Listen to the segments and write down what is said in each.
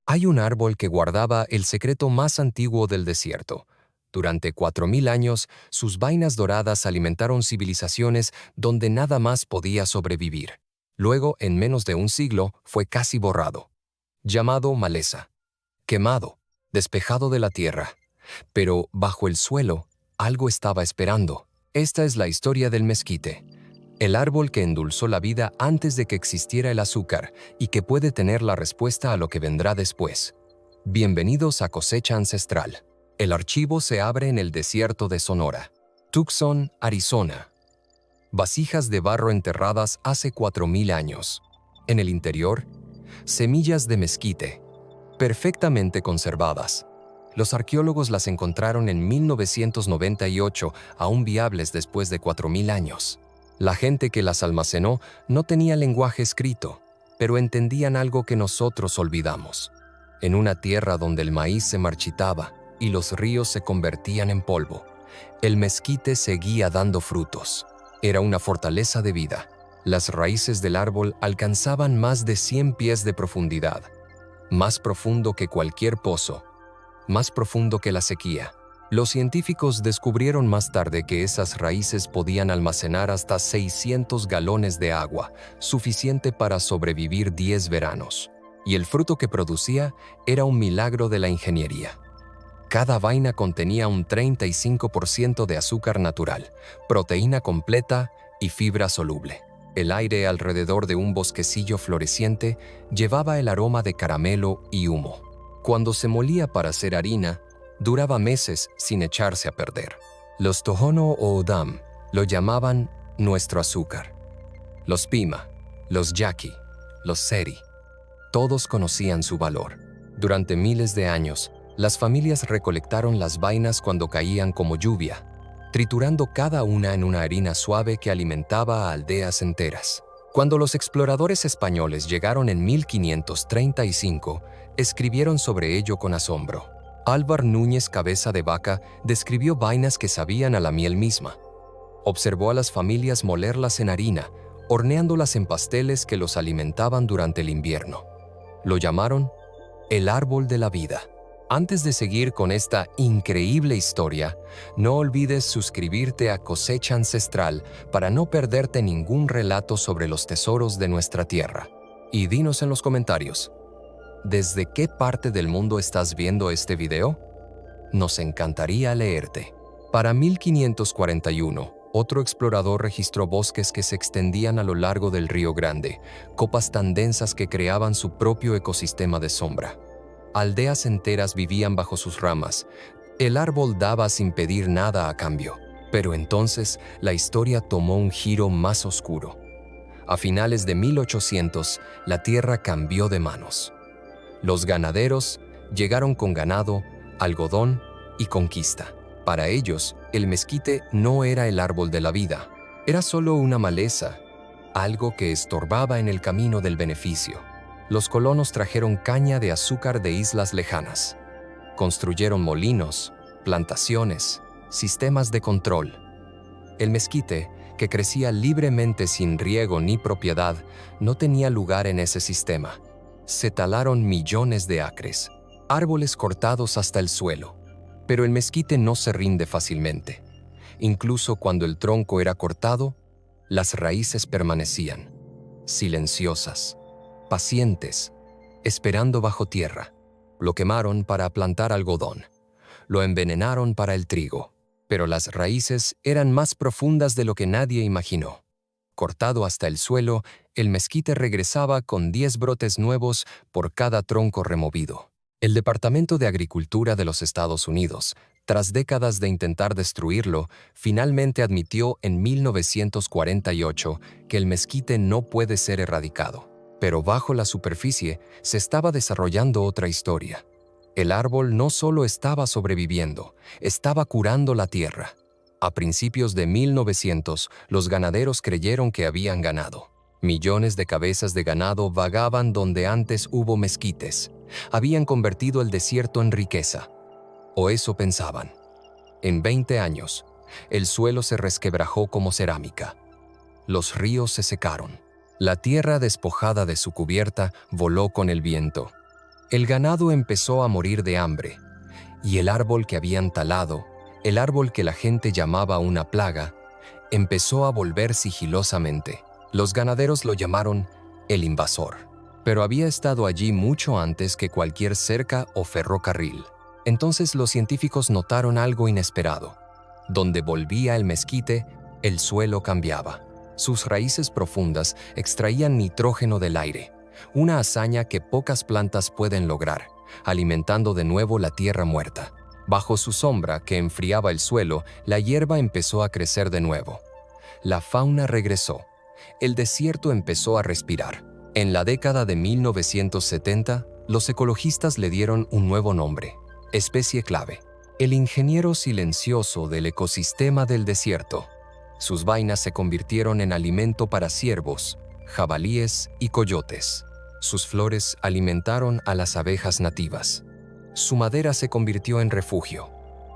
Hay un árbol que guardaba el secreto más antiguo del desierto. Durante 4000 años, sus vainas doradas alimentaron civilizaciones donde nada más podía sobrevivir. Luego, en menos de un siglo, fue casi borrado. Llamado maleza. Quemado, despejado de la tierra. Pero bajo el suelo, algo estaba esperando. Esta es la historia del mezquite. El árbol que endulzó la vida antes de que existiera el azúcar y que puede tener la respuesta a lo que vendrá después. Bienvenidos a Cosecha Ancestral. El archivo se abre en el desierto de Sonora. Tucson, Arizona. Vasijas de barro enterradas hace 4000 años. En el interior, semillas de mezquite, perfectamente conservadas. Los arqueólogos las encontraron en 1998, aún viables después de 4000 años. La gente que las almacenó no tenía lenguaje escrito, pero entendían algo que nosotros olvidamos. En una tierra donde el maíz se marchitaba y los ríos se convertían en polvo, el mezquite seguía dando frutos. Era una fortaleza de vida. Las raíces del árbol alcanzaban más de 100 pies de profundidad, más profundo que cualquier pozo, más profundo que la sequía. Los científicos descubrieron más tarde que esas raíces podían almacenar hasta 600 galones de agua, suficiente para sobrevivir 10 veranos. Y el fruto que producía era un milagro de la ingeniería. Cada vaina contenía un 35% de azúcar natural, proteína completa y fibra soluble. El aire alrededor de un bosquecillo floreciente llevaba el aroma de caramelo y humo. Cuando se molía para hacer harina, duraba meses sin echarse a perder. Los Tohono O'odham lo llamaban nuestro azúcar. Los Pima, los Yaqui, los Seri, todos conocían su valor. Durante miles de años, las familias recolectaron las vainas cuando caían como lluvia, triturando cada una en una harina suave que alimentaba a aldeas enteras. Cuando los exploradores españoles llegaron en 1535, escribieron sobre ello con asombro. Álvar Núñez Cabeza de Vaca describió vainas que sabían a la miel misma. Observó a las familias molerlas en harina, horneándolas en pasteles que los alimentaban durante el invierno. Lo llamaron el árbol de la vida. Antes de seguir con esta increíble historia, no olvides suscribirte a Cosecha Ancestral para no perderte ningún relato sobre los tesoros de nuestra tierra. Y dinos en los comentarios, ¿desde qué parte del mundo estás viendo este video? Nos encantaría leerte. Para 1541, otro explorador registró bosques que se extendían a lo largo del Río Grande, copas tan densas que creaban su propio ecosistema de sombra. Aldeas enteras vivían bajo sus ramas. El árbol daba sin pedir nada a cambio. Pero entonces la historia tomó un giro más oscuro. A finales de 1800, la tierra cambió de manos. Los ganaderos llegaron con ganado, algodón y conquista. Para ellos, el mezquite no era el árbol de la vida. Era solo una maleza, algo que estorbaba en el camino del beneficio. Los colonos trajeron caña de azúcar de islas lejanas. Construyeron molinos, plantaciones, sistemas de control. El mezquite, que crecía libremente sin riego ni propiedad, no tenía lugar en ese sistema. Se talaron millones de acres, árboles cortados hasta el suelo. Pero el mezquite no se rinde fácilmente. Incluso cuando el tronco era cortado, las raíces permanecían, silenciosas, pacientes, esperando bajo tierra. Lo quemaron para plantar algodón. Lo envenenaron para el trigo. Pero las raíces eran más profundas de lo que nadie imaginó. Cortado hasta el suelo, el mezquite regresaba con 10 brotes nuevos por cada tronco removido. El Departamento de Agricultura de los Estados Unidos, tras décadas de intentar destruirlo, finalmente admitió en 1948 que el mezquite no puede ser erradicado. Pero bajo la superficie se estaba desarrollando otra historia. El árbol no solo estaba sobreviviendo, estaba curando la tierra. A principios de 1900, los ganaderos creyeron que habían ganado. Millones de cabezas de ganado vagaban donde antes hubo mezquites. Habían convertido el desierto en riqueza. O eso pensaban. En 20 años, el suelo se resquebrajó como cerámica. Los ríos se secaron. La tierra despojada de su cubierta voló con el viento. El ganado empezó a morir de hambre, y el árbol que habían talado, el árbol que la gente llamaba una plaga, empezó a volver sigilosamente. Los ganaderos lo llamaron el invasor, pero había estado allí mucho antes que cualquier cerca o ferrocarril. Entonces los científicos notaron algo inesperado. Donde volvía el mezquite, el suelo cambiaba. Sus raíces profundas extraían nitrógeno del aire, una hazaña que pocas plantas pueden lograr, alimentando de nuevo la tierra muerta. Bajo su sombra, que enfriaba el suelo, la hierba empezó a crecer de nuevo. La fauna regresó. El desierto empezó a respirar. En la década de 1970, los ecologistas le dieron un nuevo nombre: especie clave, el ingeniero silencioso del ecosistema del desierto. Sus vainas se convirtieron en alimento para ciervos, jabalíes y coyotes. Sus flores alimentaron a las abejas nativas. Su madera se convirtió en refugio.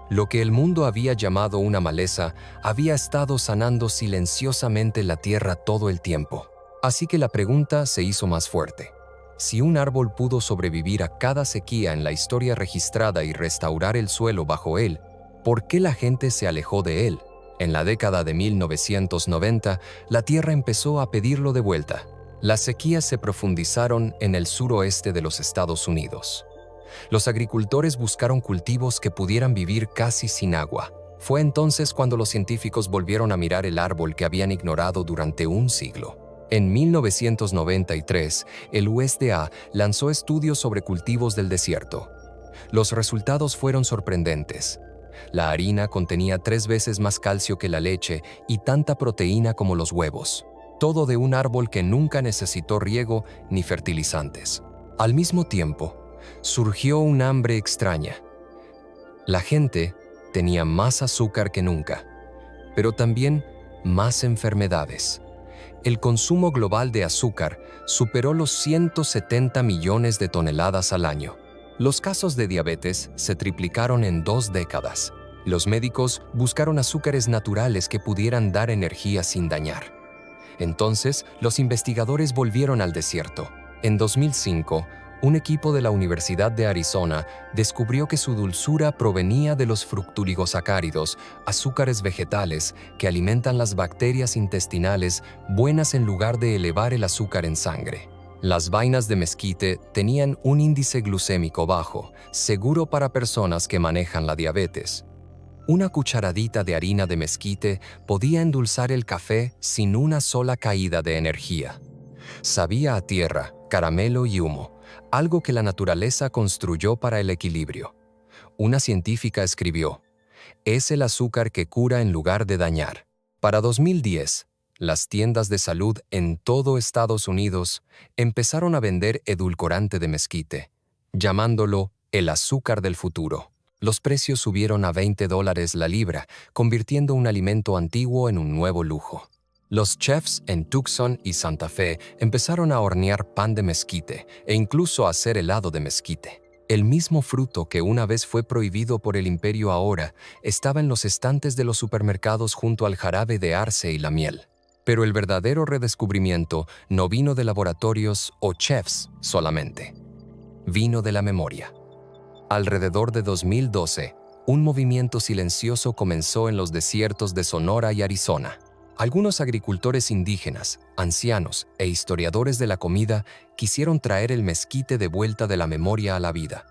Lo que el mundo había llamado una maleza había estado sanando silenciosamente la tierra todo el tiempo. Así que la pregunta se hizo más fuerte. Si un árbol pudo sobrevivir a cada sequía en la historia registrada y restaurar el suelo bajo él, ¿por qué la gente se alejó de él? En la década de 1990, la tierra empezó a pedirlo de vuelta. Las sequías se profundizaron en el suroeste de los Estados Unidos. Los agricultores buscaron cultivos que pudieran vivir casi sin agua. Fue entonces cuando los científicos volvieron a mirar el árbol que habían ignorado durante un siglo. En 1993, el USDA lanzó estudios sobre cultivos del desierto. Los resultados fueron sorprendentes. La harina contenía 3 veces más calcio que la leche y tanta proteína como los huevos. Todo de un árbol que nunca necesitó riego ni fertilizantes. Al mismo tiempo, surgió un hambre extraña. La gente tenía más azúcar que nunca, pero también más enfermedades. El consumo global de azúcar superó los 170 millones de toneladas al año. Los casos de diabetes se triplicaron en 2 décadas. Los médicos buscaron azúcares naturales que pudieran dar energía sin dañar. Entonces, los investigadores volvieron al desierto. En 2005, un equipo de la Universidad de Arizona descubrió que su dulzura provenía de los fructuligosacáridos, azúcares vegetales que alimentan las bacterias intestinales buenas en lugar de elevar el azúcar en sangre. Las vainas de mezquite tenían un índice glucémico bajo, seguro para personas que manejan la diabetes. Una cucharadita de harina de mezquite podía endulzar el café sin una sola caída de energía. Sabía a tierra, caramelo y humo, algo que la naturaleza construyó para el equilibrio. Una científica escribió: «Es el azúcar que cura en lugar de dañar». Para 2010, las tiendas de salud en todo Estados Unidos empezaron a vender edulcorante de mezquite, llamándolo el azúcar del futuro. Los precios subieron a $20 la libra, convirtiendo un alimento antiguo en un nuevo lujo. Los chefs en Tucson y Santa Fe empezaron a hornear pan de mezquite e incluso a hacer helado de mezquite. El mismo fruto que una vez fue prohibido por el imperio ahora estaba en los estantes de los supermercados junto al jarabe de arce y la miel. Pero el verdadero redescubrimiento no vino de laboratorios o chefs solamente. Vino de la memoria. Alrededor de 2012, un movimiento silencioso comenzó en los desiertos de Sonora y Arizona. Algunos agricultores indígenas, ancianos e historiadores de la comida quisieron traer el mezquite de vuelta de la memoria a la vida.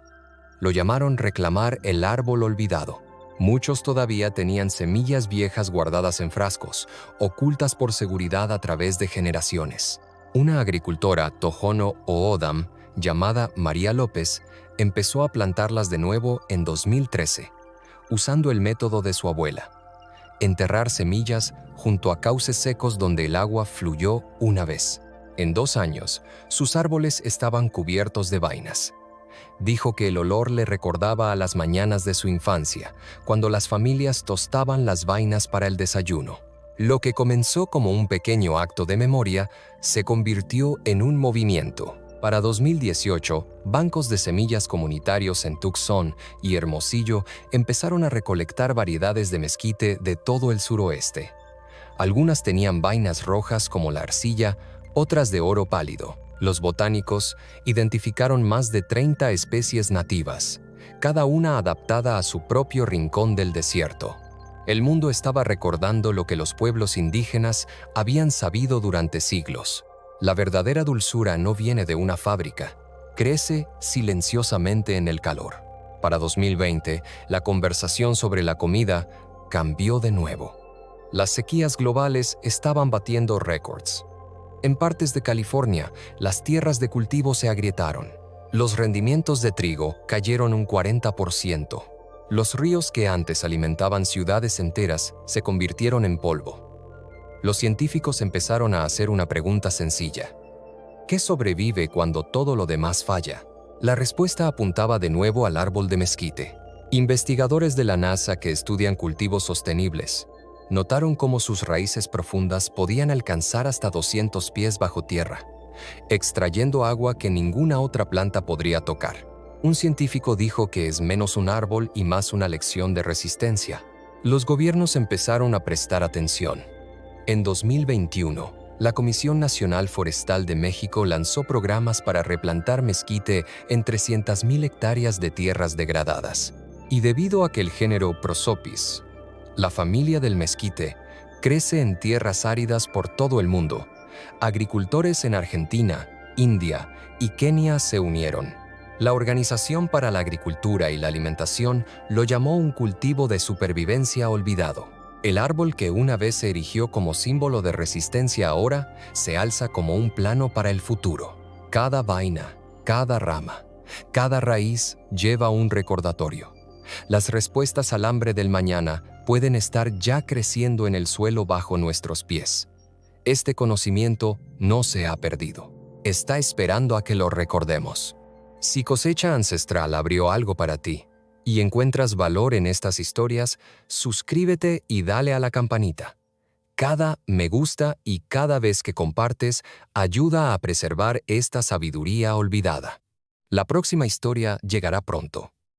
Lo llamaron reclamar el árbol olvidado. Muchos todavía tenían semillas viejas guardadas en frascos, ocultas por seguridad a través de generaciones. Una agricultora Tohono O'odham, llamada María López, empezó a plantarlas de nuevo en 2013, usando el método de su abuela: enterrar semillas junto a cauces secos donde el agua fluyó una vez. En 2 años, sus árboles estaban cubiertos de vainas. Dijo que el olor le recordaba a las mañanas de su infancia, cuando las familias tostaban las vainas para el desayuno. Lo que comenzó como un pequeño acto de memoria se convirtió en un movimiento. Para 2018, bancos de semillas comunitarios en Tucson y Hermosillo empezaron a recolectar variedades de mezquite de todo el suroeste. Algunas tenían vainas rojas como la arcilla, otras de oro pálido. Los botánicos identificaron más de 30 especies nativas, cada una adaptada a su propio rincón del desierto. El mundo estaba recordando lo que los pueblos indígenas habían sabido durante siglos. La verdadera dulzura no viene de una fábrica, crece silenciosamente en el calor. Para 2020, la conversación sobre la comida cambió de nuevo. Las sequías globales estaban batiendo récords. En partes de California, las tierras de cultivo se agrietaron. Los rendimientos de trigo cayeron un 40%. Los ríos que antes alimentaban ciudades enteras se convirtieron en polvo. Los científicos empezaron a hacer una pregunta sencilla. ¿Qué sobrevive cuando todo lo demás falla? La respuesta apuntaba de nuevo al árbol de mezquite. Investigadores de la NASA que estudian cultivos sostenibles notaron cómo sus raíces profundas podían alcanzar hasta 200 pies bajo tierra, extrayendo agua que ninguna otra planta podría tocar. Un científico dijo que es menos un árbol y más una lección de resistencia. Los gobiernos empezaron a prestar atención. En 2021, la Comisión Nacional Forestal de México lanzó programas para replantar mezquite en 300,000 hectáreas de tierras degradadas. Y debido a que el género Prosopis, la familia del mezquite, crece en tierras áridas por todo el mundo, agricultores en Argentina, India y Kenia se unieron. La Organización para la Agricultura y la Alimentación lo llamó un cultivo de supervivencia olvidado. El árbol que una vez se erigió como símbolo de resistencia ahora se alza como un plano para el futuro. Cada vaina, cada rama, cada raíz lleva un recordatorio. Las respuestas al hambre del mañana pueden estar ya creciendo en el suelo bajo nuestros pies. Este conocimiento no se ha perdido. Está esperando a que lo recordemos. Si Cosecha Ancestral abrió algo para ti y encuentras valor en estas historias, suscríbete y dale a la campanita. Cada me gusta y cada vez que compartes ayuda a preservar esta sabiduría olvidada. La próxima historia llegará pronto.